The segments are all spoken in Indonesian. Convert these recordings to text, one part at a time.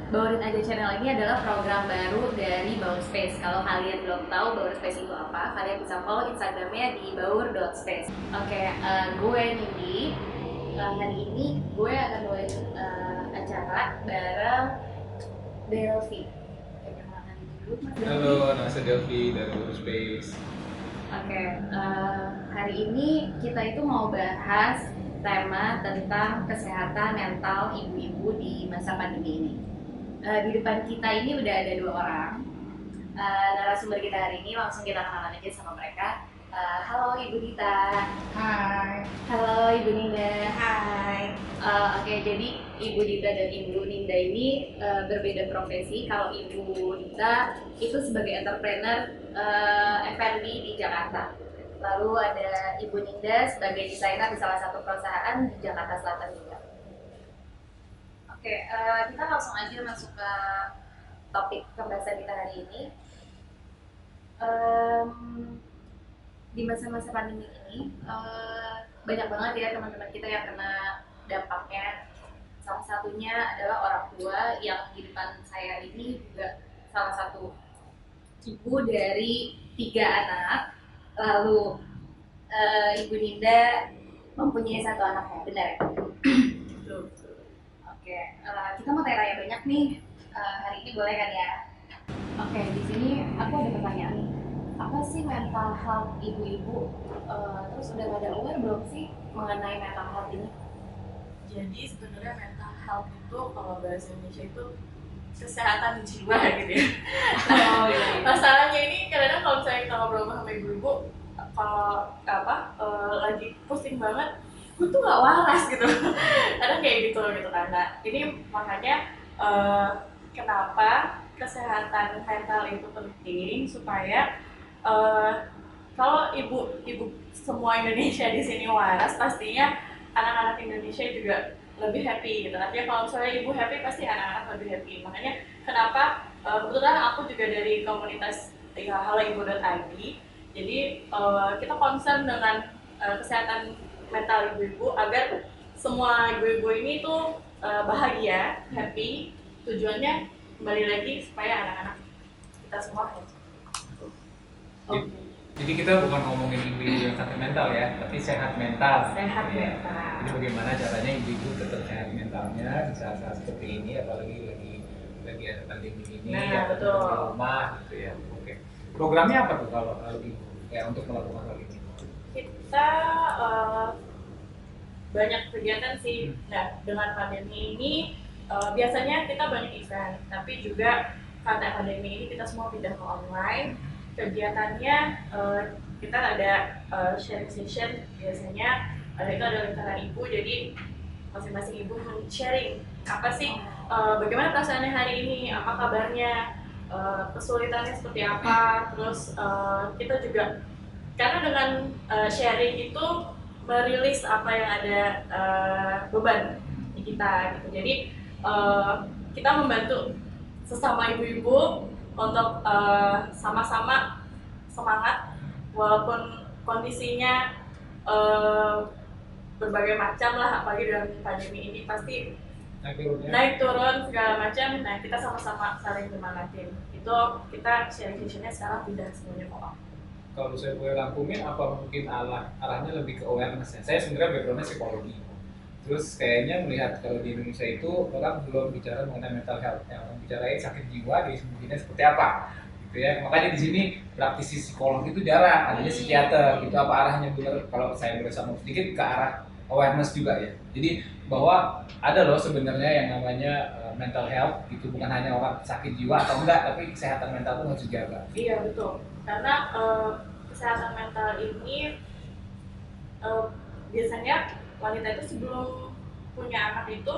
Baurin Aja Channel ini adalah program baru dari Baur Space. Kalau kalian belum tahu Baur Space itu apa, kalian bisa follow Instagramnya di baur.space. Oke, gue Nindi. Hari ini gue akan bawain acara bareng Delphi. Perkenalkan dulu, Mas Delphi. Halo, nama saya Delphi dari Workspace. Oke, hari ini kita itu mau bahas tema tentang kesehatan mental ibu-ibu di masa pandemi ini. Di depan kita ini udah ada dua orang narasumber kita hari ini. Langsung kita kenalan aja sama mereka. Halo Ibu Dita. Hai. Halo Ibu Ninda. Hai. Oke, jadi Ibu Dita dan Ibu Ninda ini berbeda profesi. Kalau Ibu Dita itu sebagai entrepreneur F&B di Jakarta. Lalu ada Ibu Ninda sebagai desainer di salah satu perusahaan di Jakarta Selatan juga. Oke, kita langsung aja masuk ke topik pembahasan kita hari ini. Di masa-masa pandemi ini banyak banget ya teman-teman kita yang kena dampaknya. Salah satunya adalah orang tua yang di depan saya ini juga salah satu ibu dari 3 anak. Lalu Ibu Ninda mempunyai 1 anaknya, benar ya? Oke, kita mau tanya banyak nih hari ini, boleh kan ya? Oke, di sini aku ada pertanyaan nih. Apa sih mental health ibu-ibu? Terus udah pada aware belum sih mengenai mental health ini? Jadi sebenarnya mental health itu kalau bahasa Indonesia itu kesehatan jiwa gitu ya. Oh iya. Masalahnya ini kadang-kadang kalau misalnya kita ngobrol sama ibu-ibu, kalau lagi pusing banget, gue tuh nggak waras gitu. Kadang kayak gitu kan. Nah, ini makanya kenapa kesehatan mental itu penting supaya kalau ibu semua Indonesia di sini waras, pastinya anak-anak Indonesia juga lebih happy gitu. Artinya kalau misalnya ibu happy, pasti anak-anak lebih happy. Makanya kenapa kebetulan aku juga dari komunitas haloibu.id. Jadi kita concern dengan kesehatan mental ibu-ibu agar semua ibu-ibu ini tuh bahagia, happy. Tujuannya kembali lagi supaya anak-anak kita semua happy. Jadi kita bukan ngomongin ibu-ibu yang sakit mental ya, tapi sehat mental. Sehat Ya. mental. Jadi bagaimana caranya ibu-ibu tetap sehat mentalnya di saat-saat seperti ini, apalagi lagi ada pandemi ini, Nah, atau betul. di rumah gitu ya. Oke. Programnya apa tuh kalau ibu ya untuk melakukan hal ini? Kita banyak kegiatan sih. Nah, dengan pandemi ini biasanya kita banyak event, tapi juga karena pandemi ini kita semua pindah ke online. Kegiatannya kita ada sharing session biasanya. Itu ada lingkaran ibu, jadi masing-masing ibu sharing apa sih, bagaimana perasaannya hari ini, apa kabarnya, kesulitannya seperti apa. Terus kita juga karena dengan sharing itu merilis apa yang ada beban di kita gitu. Jadi kita membantu sesama ibu-ibu untuk sama-sama semangat walaupun kondisinya berbagai macam lah, apalagi dalam pandemi ini pasti naik turun segala macam. Nah, kita sama-sama saling nyemangatin. Itu kita sharing sessionnya sekarang pindah semuanya kok. Kalau saya boleh rangkumin, apa mungkin arahnya lebih ke awareness ya? Saya sebenarnya backgroundnya psikologi. Terus kayaknya melihat kalau di Indonesia itu orang belum bicara mengenai mental health, ya orang bicara sakit jiwa disembunyinya seperti apa, gitu ya. Makanya di sini praktisi psikolog itu jarang, adanya psikiater, gitu. Apa arahnya benar? Kalau saya boleh sambung sedikit ke arah awareness juga ya. Jadi bahwa ada loh sebenarnya yang namanya mental health, gitu, bukan hanya orang sakit jiwa atau enggak, tapi kesehatan mental pun harus dijaga. Iya betul, karena kesehatan mental ini biasanya wanita itu sebelum punya anak itu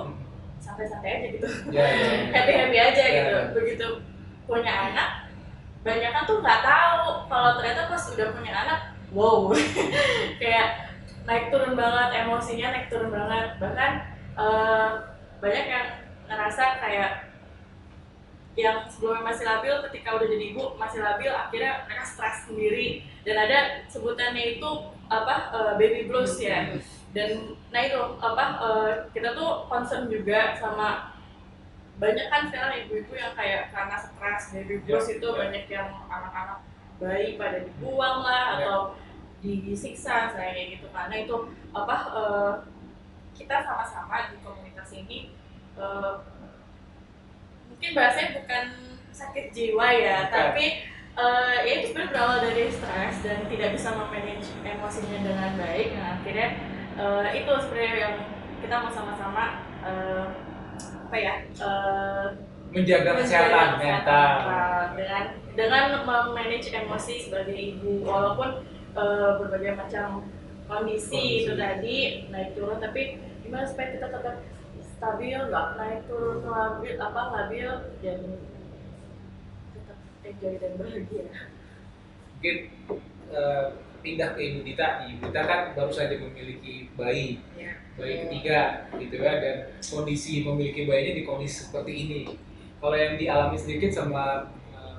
santai-santai aja gitu, happy-happy aja gitu. Begitu punya anak, banyak tuh nggak tahu kalau ternyata pas udah punya anak, wow, kayak naik turun banget, emosinya naik turun banget. Bahkan banyak yang ngerasa kayak yang sebelumnya masih labil, ketika udah jadi ibu masih labil, akhirnya mereka stres sendiri, dan ada sebutannya itu baby blues ya. Dan nah itu kita tuh concern juga sama banyak kan sekarang ibu-ibu yang kayak karena stres baby blues itu banyak yang anak-anak bayi pada dibuang lah atau disiksa kayak gitu, karena itu apa kita sama-sama di komunitas ini mungkin bahasanya bukan sakit jiwa ya, tapi ya itu sebenarnya berawal dari stres dan tidak bisa memanage emosinya dengan baik. Nah akhirnya itu sebenarnya yang kita mau sama-sama menjaga kesehatan mental dengan memanage emosi sebagai ibu, walaupun berbagai macam kondisi itu tadi naik turun, tapi gimana supaya kita tetap stabil, nggak naik turun labil dan tetap enjoy dan bahagia. Mungkin pindah ke Ibu Dita. Ibu Dita kan baru saja memiliki bayi ketiga gitu ya, dan kondisi memiliki bayinya di kondisi seperti ini. Kalau yang dialami sedikit sama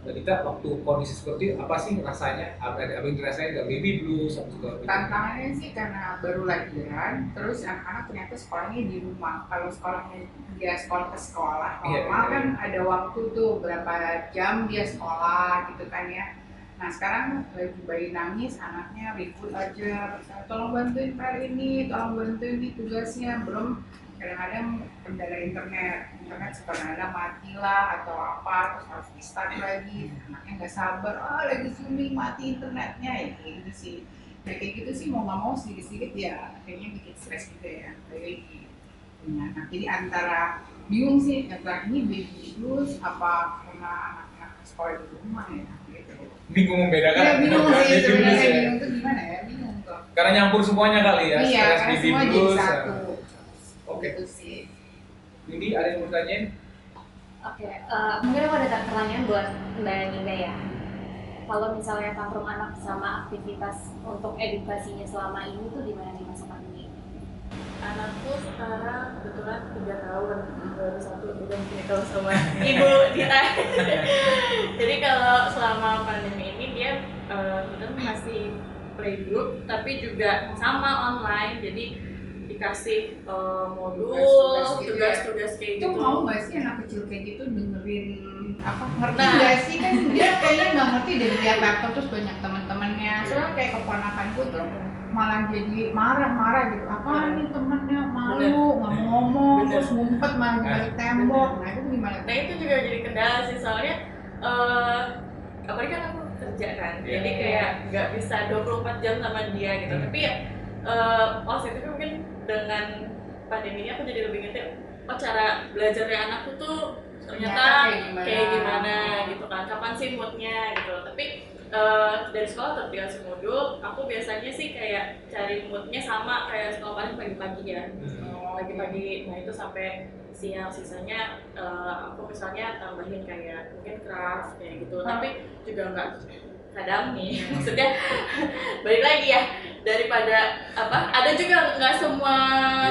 Mbak Dita waktu kondisi seperti apa sih rasanya? Apa yang dirasain nggak baby blues atau segala macam? Tantangannya sih karena baru lahiran, terus anak-anak ternyata sekolahnya di rumah. Kalau sekolahnya dia sekolah ke sekolah normal kan ada waktu tuh berapa jam dia sekolah gitu kan ya. Nah sekarang lagi bayi nangis, anaknya ribut aja, tolong bantuin PR ini, tolong bantuin ini tugasnya, belum kadang-kadang kendala internet kadang-kadang mati lah atau apa, terus harus di start lagi, anaknya nggak sabar, lagi zooming mati internetnya, ya kayak gitu sih. Nah kayak gitu sih mau nggak mau sedikit-sedikit ya kayaknya bikin stres gitu ya, lagi punya anak. Jadi antara bingung sih, antara ini baby blues apa karena anak-anak sekolah di rumah ya gitu. Bingung membedakan. Ya bingung sih sebenarnya, bingung tuh gimana ya, bingung tuh. Karena nyampur semuanya kali ya, Iya, stres karena baby semua jadi blues. satu. Oke. Gitu sih. Ini ada yang mau tanyain? Oke, mungkin aku ada pertanyaan buat Mbak Ninda ya. Kalau misalnya tantrum anak sama aktivitas untuk edukasinya selama ini tuh gimana di masa pandemi? Anakku sekarang kebetulan 3 tahun, baru 1 udah mungkin kalau sama Ibu Dita. Jadi kalau selama pandemi ini dia kita masih playgroup, tapi juga sama online. Jadi dikasih modul, tugas-tugas kayak gitu. Itu mau nggak sih anak kecil kayak gitu dengerin apa, ngerti nggak sih kan dia kayaknya nggak ngerti dari lihat laptop terus banyak teman-temannya. Soalnya kayak keponakanku tuh malah jadi marah-marah gitu, apaan nih temennya malu nggak mau ngomong terus ngumpet malah di balik tembok. Nah itu gimana? Nah itu juga jadi kendala sih, soalnya apalagi kan aku kerja kan, jadi kayak nggak bisa 24 jam sama dia gitu. Tapi ya positifnya mungkin dengan pandemi ini aku jadi lebih ngerti cara belajarnya anakku tuh ternyata kayak gimana gitu kan, kapan sih moodnya gitu. Tapi dari sekolah tetap dikasih modul, aku biasanya sih kayak cari moodnya sama kayak sekolah paling pagi-pagi ya, pagi-pagi. Nah itu sampai siang, sisanya aku misalnya tambahin kayak mungkin craft kayak gitu. Tapi juga enggak kadang nih, maksudnya balik lagi ya, daripada apa, ada juga nggak semua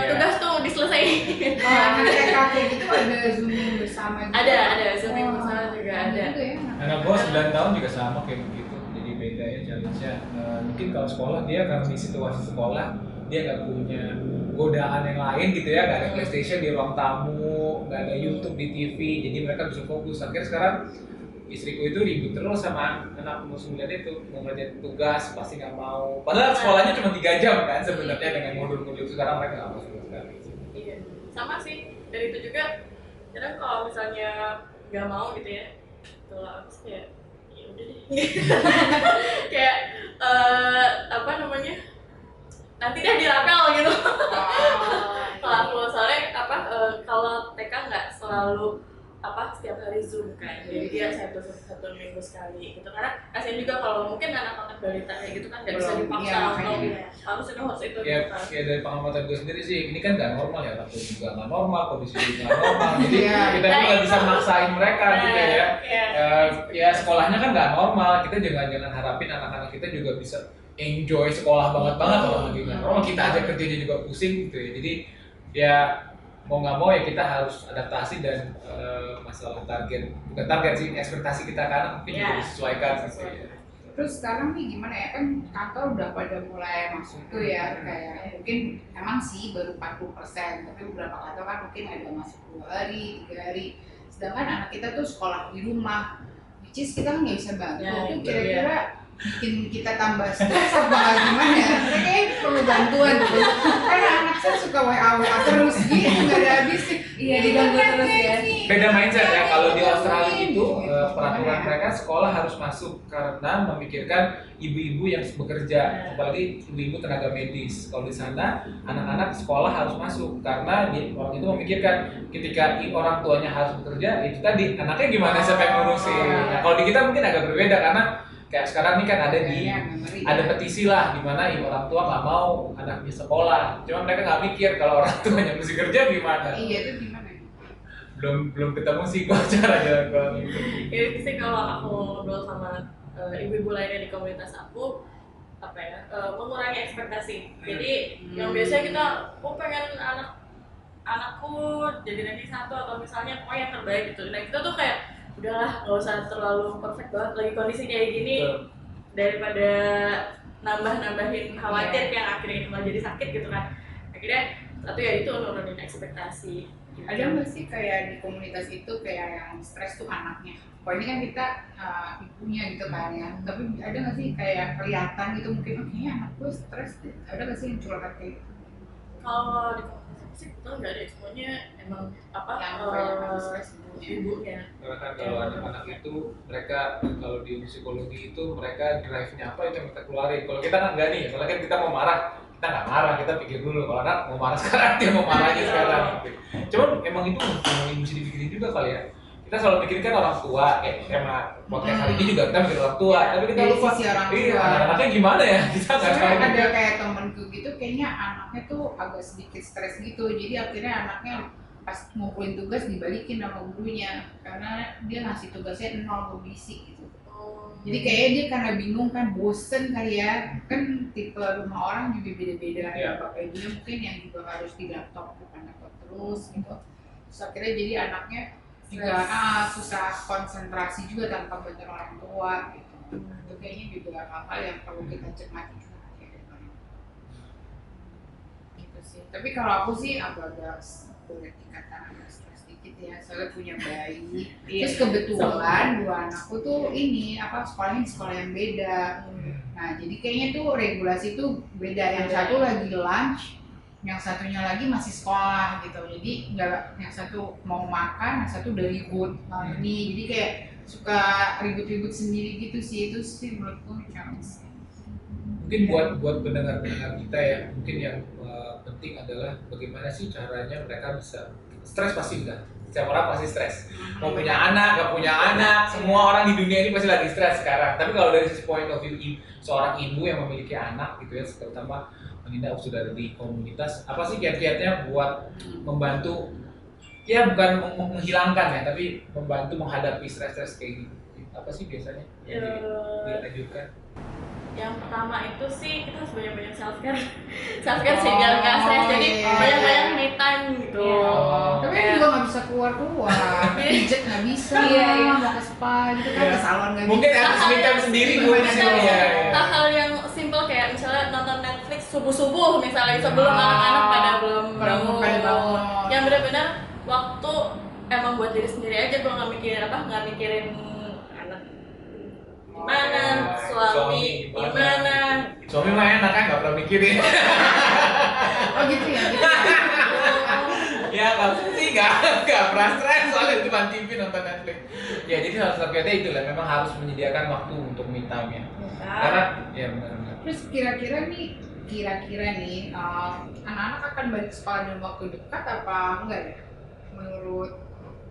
tugas tuh diselesaikan. Anak TK kayak gitu ada zooming bersama juga. Ada zooming bersama juga ada. Anak gua 9 tahun juga sama kayak begitu. Jadi bedanya challenge-nya mungkin kalau sekolah dia karena di situasi sekolah dia nggak punya godaan yang lain gitu ya, nggak ada PlayStation di ruang tamu, nggak ada YouTube di TV, jadi mereka bisa fokus. Akhirnya sekarang istriku itu ribut terus sama anak umur 9 itu, mau ngerjain tugas pasti nggak mau. Padahal sekolahnya cuma 3 jam kan sebenarnya dengan modul-modul sekarang mereka nggak mau sama sekali. Iya, sama sih. Dari itu juga, kadang kalau misalnya nggak mau gitu ya, kalau habis kayak ya udah deh. Kayak apa namanya? Nanti deh dirapel gitu. Kalau aku soalnya apa kalau TK nggak selalu apa setiap hari Zoom kan, jadi dia satu minggu sekali gitu. Karena kasian juga kalau mungkin anak-anak balita kayak gitu kan nggak bisa dipaksa harus itu ya dari pengamatan gue sendiri sih, ini kan nggak normal ya, waktu juga nggak normal, kondisi juga nggak normal, jadi kita tuh nggak bisa maksain mereka gitu ya. Ya sekolahnya kan nggak normal, kita jangan harapin anak-anak kita juga bisa enjoy sekolah banget kalau lagi nggak normal. Kita aja kerjanya juga pusing gitu ya, jadi ya mau nggak mau ya kita harus adaptasi dan masalah bukan target sih, ekspektasi kita kan mungkin juga disesuaikan gitu ya. Terus sekarang nih gimana ya, kan kantor udah pada mulai masuk tuh ya, kayak mungkin emang sih baru 40%, tapi beberapa kantor kan mungkin ada masuk 2 hari, 3 hari. sedangkan anak kita tuh sekolah di rumah, which is kita kan nggak bisa bantu. Ya, Itu itu kira-kira bikin kita tambah stres apa gimana ya? Saya kayaknya perlu bantuan gitu. Karena anak saya suka WA terus gitu, nggak ada habis. Iya, diganggu terus ya. Beda mindset ya, kalau di Australia itu peraturan mereka sekolah harus masuk karena memikirkan ibu-ibu yang bekerja, apalagi ibu-ibu tenaga medis. Kalau di sana anak-anak sekolah harus masuk karena orang itu memikirkan ketika orang tuanya harus bekerja, itu tadi anaknya gimana, siapa yang ngurusin. Nah, kalau di kita mungkin agak berbeda karena kayak sekarang ini kan ada petisi lah di mana ibu orang tua nggak mau anaknya sekolah, cuma mereka nggak mikir kalau orang tuanya mesti kerja gimana. Iya, itu gimana? Belum ketemu sih gua caranya gua. Ya itu sih kalau aku ngobrol sama ibu-ibu lainnya di komunitas aku, apa ya, mengurangi ekspektasi. Jadi yang biasanya kita, pengen anakku jadi ranking 1 atau misalnya pokoknya yang terbaik gitu. Nah kita tuh kayak udahlah, nggak usah terlalu perfect banget lagi kondisi kayak gini. Daripada nambahin khawatir yang akhirnya malah jadi sakit gitu kan. Akhirnya satu ya itu nurunin ekspektasi. Ada nggak sih kayak di komunitas itu kayak yang stres tuh anaknya? Kalau ini kan kita ibunya gitu kan ya, tapi ada nggak sih kayak kelihatan gitu mungkin kayaknya anak gue stres deh. Ada nggak sih yang curhat kayak gitu? Kalau di komunitas sih betul nggak ada, semuanya emang Yang kayak stres ibunya. Karena kan kalau anak-anak itu mereka kalau di psikologi itu mereka drive-nya apa itu yang kita keluarin. Kalau kita kan enggak nih, soalnya kan kita mau marah, kita nggak marah, kita pikir dulu. Kalau anak mau marah sekarang, dia mau marah aja sekarang. Cuman emang itu yang mesti dipikirin juga kali ya. Kita selalu mikirin kan orang tua, sama podcast hari ini juga kita mikirin orang tua, tapi kita Dari lupa sisi orang tua. anak-anaknya gimana ya, kita nggak tahu. Sebenarnya ada kayak temenku gitu, kayaknya anaknya tuh agak sedikit stres gitu, jadi akhirnya anaknya pas ngumpulin tugas dibalikin sama gurunya karena dia ngasih tugasnya 0 berbisi gitu. Jadi kayaknya dia karena bingung kan, bosen kali ya, kan tipe rumah orang juga beda-beda. Iya. Kayak dia mungkin yang juga harus di laptop bukan laptop terus gitu. Terus akhirnya jadi anaknya juga susah konsentrasi juga tanpa bantuan orang tua gitu. Itu kayaknya juga hal-hal yang perlu kita cermati juga ya, gitu sih. Tapi kalau aku sih agak-agak boleh dikatakan agak stres dikit ya, soalnya punya bayi. Terus kebetulan dua anakku tuh ini sekolahnya di sekolah yang beda. Nah jadi kayaknya tuh regulasi tuh beda. Yang satu lagi lunch, yang satunya lagi masih sekolah gitu. Jadi nggak, yang satu mau makan, yang satu udah ribut ini. Jadi kayak suka ribut-ribut sendiri gitu sih. Itu sih menurutku challenge. Mungkin buat pendengar-pendengar kita ya, mungkin yang penting adalah bagaimana sih caranya mereka bisa stres. Pasti enggak, setiap orang pasti stres, mau punya anak, gak punya anak, semua orang di dunia ini pasti lagi stres sekarang. Tapi kalau dari sisi point of view seorang ibu yang memiliki anak gitu ya, terutama Melinda sudah ada di komunitas, apa sih kiat-kiatnya buat membantu, ya bukan menghilangkan ya, tapi membantu menghadapi stres-stres kayak gitu? Apa sih biasanya yang dianjurkan? Yang pertama itu sih kita harus banyak-banyak self care sih biar nggak stres, jadi banyak-banyak me time gitu. Tapi juga nggak bisa keluar pijet nggak bisa, mau ke spa gitu kan, ke salon nggak bisa. Mungkin harus me time sendiri mungkin ya. Hal yang simple kayak misalnya nonton Netflix subuh-subuh misalnya, sebelum anak-anak pada belum bangun. Yang benar-benar waktu emang buat diri sendiri aja, gue nggak mikirin anak gimana, suami gimana. Suami mah enak kan, nggak pernah mikirin. Oh gitu ya. Ya kamu sih nggak pernah stres soalnya cuma TV nonton Netflix. Ya jadi salah satu kiatnya itulah, memang harus menyediakan waktu untuk me time ya. Karena ya benar-benar. Terus kira-kira nih anak-anak akan balik sekolah dalam waktu dekat apa enggak ya? Menurut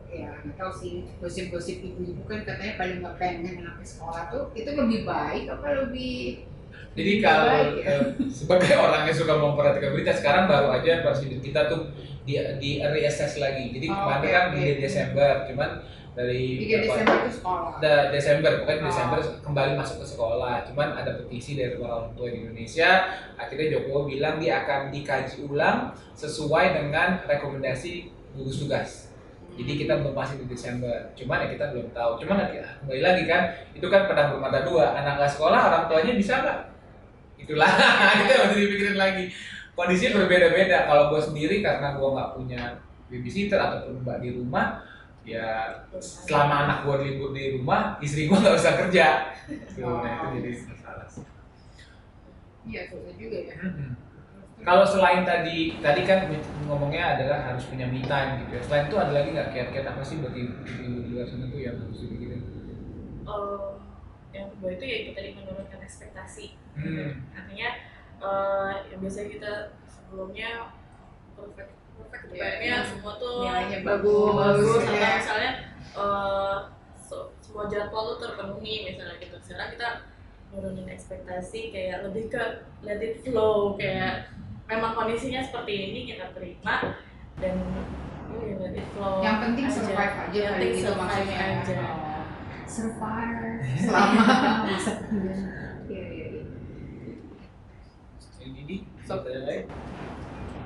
nggak tahu sih, gosip-gosip ibu-ibu kan katanya paling nggak pengen anaknya sekolah tuh, itu lebih baik apa lebih? Jadi kalau sebagai orang yang suka memperhatikan berita, sekarang baru aja presiden kita tuh di reassess lagi. Jadi kemarin kan di Desember, cuman dari 3 Desember itu sekolah. Desember kembali masuk ke sekolah. Cuman ada petisi dari para orang tua di Indonesia. Akhirnya Jokowi bilang dia akan dikaji ulang sesuai dengan rekomendasi gugus tugas. Jadi kita belum pasti di Desember, cuman ya kita belum tahu. Cuman kembali lagi kan, itu kan pedang bermata dua. Anak nggak sekolah, orang tuanya bisa nggak? Itulah, kita harus dipikirin lagi. Kondisinya berbeda-beda. Kalau gue sendiri karena gue nggak punya babysitter ataupun mbak di rumah, ya selama anak gue libur di rumah, istri gue nggak usah kerja. Nah itu jadi masalah sih. Iya, susah juga ya. Kalau selain tadi kan ngomongnya adalah harus punya me time gitu ya. Selain itu ada lagi nggak kiat-kiat apa sih bagi ibu di luar sana tuh yang harus dipikirin? Yang kedua itu ya itu tadi menurunkan ekspektasi. Artinya yang biasanya kita sebelumnya perfect kayaknya semua tuh nilainya bagus atau ya. misalnya semua jadwal tuh terpenuhi misalnya gitu. Sekarang kita nurunin ekspektasi kayak lebih ke let it flow, kayak memang kondisinya seperti ini kita terima dan let it flow. Yang penting survive aja yang kali penting gitu survive maksudnya. aja. Survive selama masa pandemi. Iya. Ini ada lain?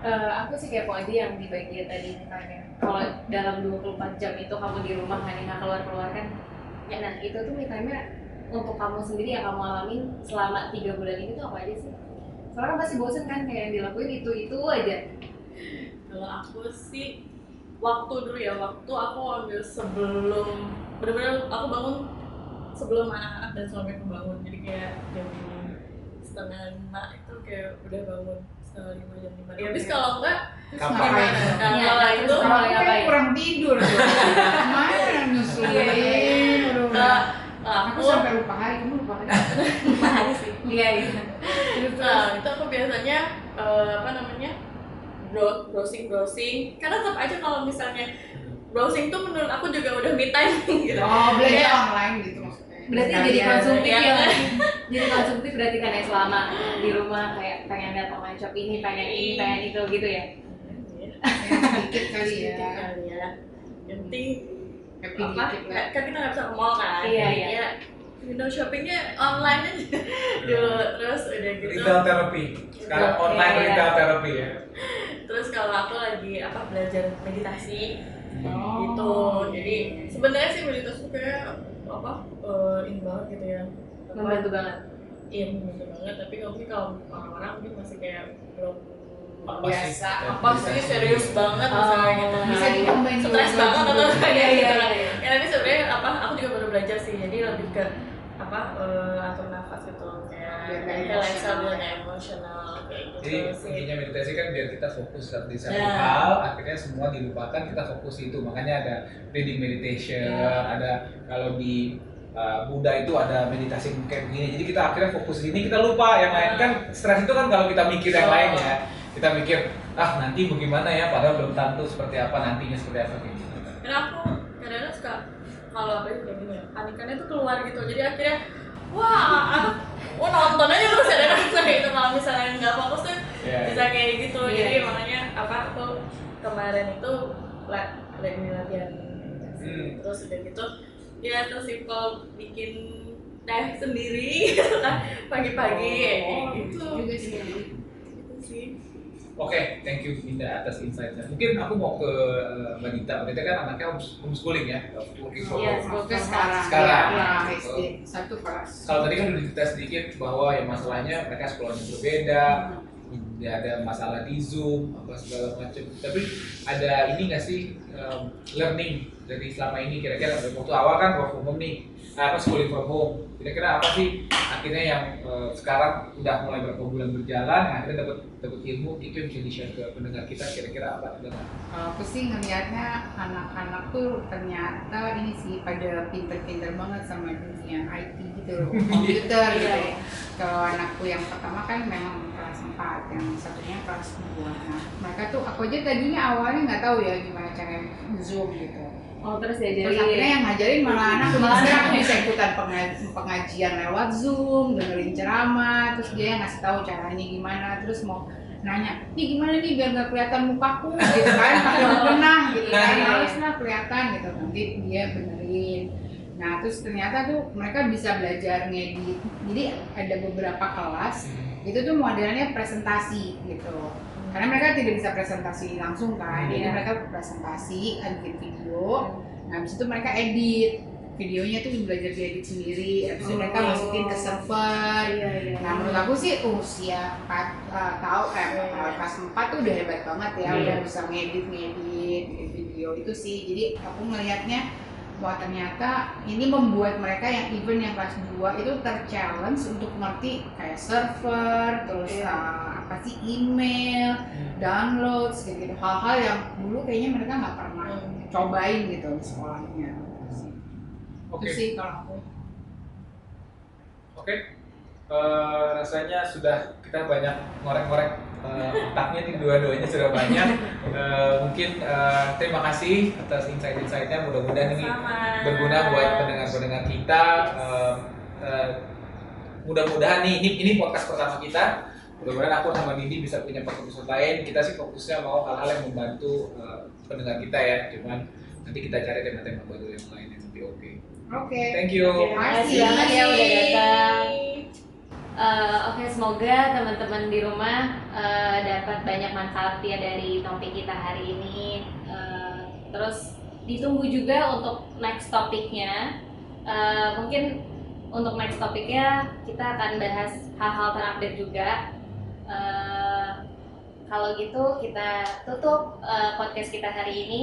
Aku sih kepo aja yang di bagian tadi misalnya kalau dalam 24 jam itu kamu di rumah hanya nggak keluar kan ya, nah itu tuh me time-nya untuk kamu sendiri yang kamu alamin selama 3 bulan ini tuh apa aja sih? Soalnya kan pasti bosen kan kayak yang dilakuin itu aja. Kalau aku sih waktu dulu ya, waktu aku ambil sebelum benar-benar aku bangun sebelum anak-anak dan suamiku bangun, jadi kayak jam 4:30 itu kayak udah bangun 4:30 jam 5. Ya habis kalau enggak Kapan? Nah, Iya, kalau terus itu kalau Kamu yang kan lain? kurang tidur tuh. Mana yang nyusulin? Aku aku sampai lupa hari, kamu lupa hari? lupa hari sih. Iya. Itu aku biasanya browsing karena tetap aja kalau misalnya browsing tuh menurut aku juga udah me time gitu. Oh, belajar Kayak- online gitu maksudnya. Berarti jadi Sekalian. konsumtif Iya. ya nggak sih? Jadi konsumtif berarti kan ya selama di rumah kayak pengen lihat online shop ini, pengen itu gitu ya? Ya, sedikit kali Sedikit ya. kali ya. Yang penting Happy apa? dikit lah. Kan kita nggak bisa ke mall kan? Iya. Ya, window shoppingnya online aja dulu, terus udah gitu. Retail therapy. Sekarang Oke. online retail therapy ya. Terus kalau aku lagi belajar meditasi Oh. gitu. Jadi sebenarnya sih meditasi tuh kayak ini banget gitu ya. Membantu banget. Iya membantu banget. Tapi kalau orang-orang mungkin masih kayak belum Apa Biasa. apa sih serius banget misalnya gitu. Bisa ditambahin Stres dulu banget atau juga. kayak Iya, gitu. iya. Ya tapi sebenarnya aku juga baru belajar sih. Jadi lebih ke atur nafas gitu kayak Biar nggak relax emosional. biar nggak emosional kayak gitu Jadi sih. intinya meditasi kan biar kita fokus di satu Ya. hal, akhirnya semua dilupakan, kita fokus itu. Makanya ada reading meditation, ada kalau di Buddha itu ada meditasi kayak begini. Jadi kita akhirnya fokus ini, kita lupa yang lain kan. Stres itu kan kalau kita mikir yang lain ya, kita mikir nanti bagaimana ya, padahal belum tentu seperti apa nantinya seperti apa gitu. Karena aku kadang-kadang suka kalau kayak gini ya, panikannya tuh keluar gitu. Jadi akhirnya nonton aja terus ada rasa gitu. Kalau misalnya nggak fokus tuh bisa kayak gitu. Iya. Jadi makanya aku kemarin itu lagi latihan meditasi. Terus udah gitu ya tersimpel bikin teh sendiri pagi-pagi kayak gitu. Juga sih. Gitu sih. Oke, thank you Dinda atas insight-nya. Mungkin aku mau ke Mbak Dita. Mbak Dita kan anaknya homeschooling ya, working from Iya, home. Maksudnya sekarang. Sekarang. Ya, SD satu kelas. Kalau tadi kan udah cerita sedikit bahwa ya masalahnya mereka sekolahnya berbeda, ya ada masalah di Zoom, apa segala macam. Tapi ada ini nggak sih learning dari selama ini kira-kira waktu awal kan work from home nih, schooling from home. Kira-kira apa sih akhirnya yang sekarang udah mulai beberapa bulan berjalan, yang akhirnya dapat ilmu itu yang bisa di-share ke pendengar kita kira-kira apa? Kalau aku sih ngelihatnya anak-anak tuh ternyata ini sih pada pinter-pinter banget sama dunia IT gitu loh, komputer gitu. Iya. Kalau anakku yang pertama kan memang kelas 4, yang satunya kelas 2. Nah, mereka tuh aku aja tadinya awalnya nggak tahu ya gimana cara Zoom gitu. Oh terus Terus diajarin. akhirnya yang ngajarin malah anak sekarang aku bisa ikutan pengajian lewat Zoom, dengerin ceramah, terus dia yang ngasih tahu caranya gimana, terus mau nanya, nih gimana nih biar nggak kelihatan mukaku gitu kan, pakai mukena gitu kan, males lah kelihatan gitu, nanti dia benerin. Nah terus ternyata tuh mereka bisa belajar ngedit, jadi ada beberapa kelas itu tuh modelnya presentasi gitu. Karena mereka tidak bisa presentasi langsung kan, jadi mereka presentasi, bikin video, nah habis itu mereka edit, videonya tuh belajar diedit sendiri, habis itu mereka masukin ke server. Nah menurut aku sih usia 4 kelas 4 tuh udah hebat banget ya, udah bisa ngedit bikin video video itu sih. Jadi aku ngelihatnya wah ternyata ini membuat mereka yang even yang kelas 2 itu ter-challenge untuk ngerti kayak server, terus apa sih email, download, gitu hal-hal yang dulu kayaknya mereka nggak pernah cobain gitu di sekolahnya. Oke. Itu sih kalau aku. Oke. Rasanya sudah kita banyak ngorek-ngorek otaknya nih, dua-duanya sudah banyak. Mungkin terima kasih atas insight-insightnya, mudah-mudahan ini berguna buat pendengar-pendengar kita. Mudah-mudahan nih ini podcast pertama kita. Mudah-mudahan aku sama Didi bisa punya podcast lain. Kita sih fokusnya mau hal-hal yang membantu pendengar kita ya. Cuman nanti kita cari tema-tema baru yang lain yang lebih oke. Oke. Thank you. Terima kasih banget ya udah datang. Oke, semoga teman-teman di rumah dapat banyak manfaat ya dari topik kita hari ini. Terus ditunggu juga untuk next topiknya. Mungkin untuk next topiknya kita akan bahas hal-hal terupdate juga. Kalau gitu kita tutup podcast kita hari ini.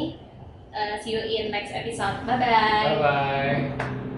See you in next episode. Bye bye. Bye bye.